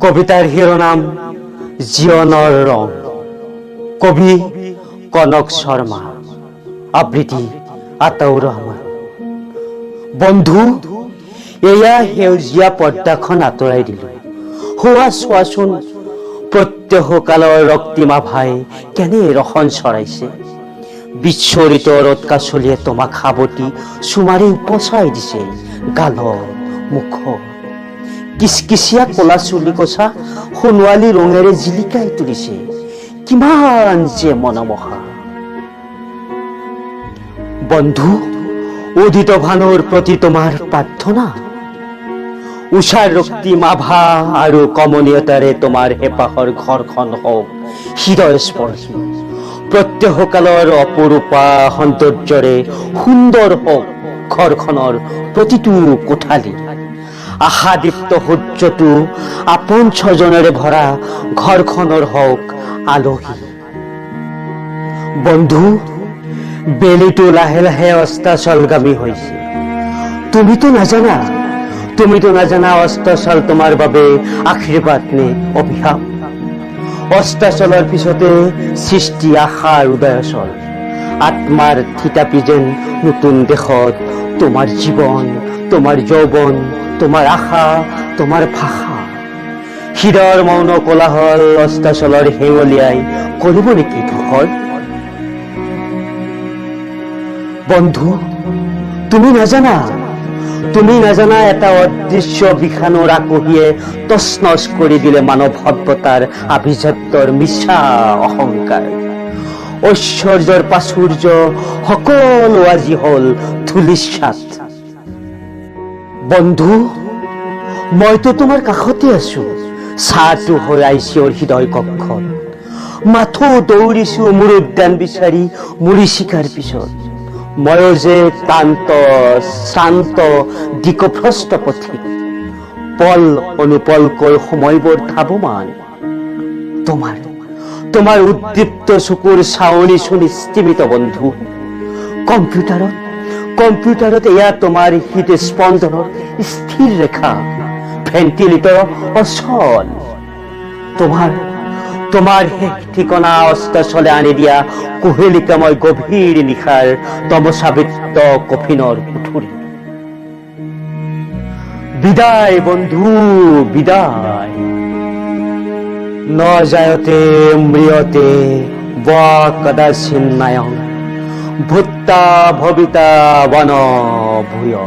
কবিতাৰ শিৰোনাম জীৱনৰ ৰং। কবি কনক শৰ্মা, আবৃত্তি আতাউৰ ৰহমান। বন্ধু, এয়া সেউজীয়া পৰ্দাখন আঁতৰাই দিলো। হোৱা চোৱাচোন, প্ৰত্যহকালৰ ৰক্তিমা ভাই কেনে ৰখন চৰাইছে। বিস্ফোৰিত ৰদ কাছলিয়ে তোমাক সাৱটি চুমাৰি উপচাই দিছে গালত, মুখত। কিচকিচিয়া কলা চুলি কচা সোণোৱালী ৰঙেৰে জিলিকাই তুলিছে কিমান যে মনোমোহা। বন্ধু, উদিত ভানুৰ প্ৰতি তোমাৰ প্ৰাৰ্থনা। উষাৰ ৰক্তিম আভা আৰু কমনীয়তাৰে তোমাৰ হেঁপাহৰ ঘৰখন হওক হৃদয় স্পৰ্শী। প্ৰত্যহকালৰ অপৰূপা সৌন্দৰ্যৰে সুন্দৰ হওক ঘৰখনৰ প্ৰতিটো কোঠালি। আশাদীপ্ত সূৰ্যটো আপোন স্বজনেৰে ভৰা ঘৰখনৰ হওক আলহী। বন্ধু, বেলিটো লাহে লাহে অস্তাচলগামী হৈছে। তুমিতো নাজানা অস্তাচল তোমাৰ বাবে আশীৰ্বাদ নে অভিশাপ। অস্তাচলৰ পিছতে সৃষ্টি আশাৰ উদয়াচল। আত্মাৰ থিতাপি যেন নতুন দেশত তোমাৰ জীৱন, তোমাৰ যৌৱন, তোমাৰ আশা, তোমাৰ ভাষা। হৃদয়ৰ মৌন কোলাহল অস্তাচলৰ শেঙলীয়াই কৰিব নেকি ধূসৰ। বন্ধু, তুমি নাজানা এটা অদৃশ্য বিষাণুৰ আকহিয়ে তছনছ কৰি দিলে মানৱ সভ্যতাৰ আভিজাত্যৰ মিছা অহংকাৰ। ঐশ্বৰ্যৰ প্ৰাচুৰ্য সকলো আজি হল ধূলিসাৎ। বন্ধু, মইতো তোমাৰ কাষতে আছো, ছাঁটো হৈ আইচিঅৰ হৃদয় কক্ষত। মাথো দৌৰিছো মোৰ উদ্যান বিচাৰি মৰিচিকাৰ পিছত। ময়ো যে ক্লান্ত শ্ৰান্ত দিকভ্ৰষ্ট পথিক, পল অনুপলকৈ সময়বোৰ ধাৱমান। তোমাৰ উদ্দীপ্ত চকুৰ চাৱনি সুনিস্তিমিত বন্ধু। কম্পিউটাৰত এয়া তোমাৰ হৃদস্পন্দনৰ স্থিৰ ৰেখা, ভেণ্টিলেটৰ অচল। তোমাৰ শেষ ঠিকনা অস্তাচলে আনি দিয়া কুহেলিকাময় গভীৰ নিশাৰ তমসাবৃত্ত কফিনৰ কুঠুৰি। বিদায় বন্ধু, বিদায়। ন জায়তে ম্ৰিয়তে ৱা কদাচিন্নায়ং ভূত্তা ভবিতা বন ভূয়।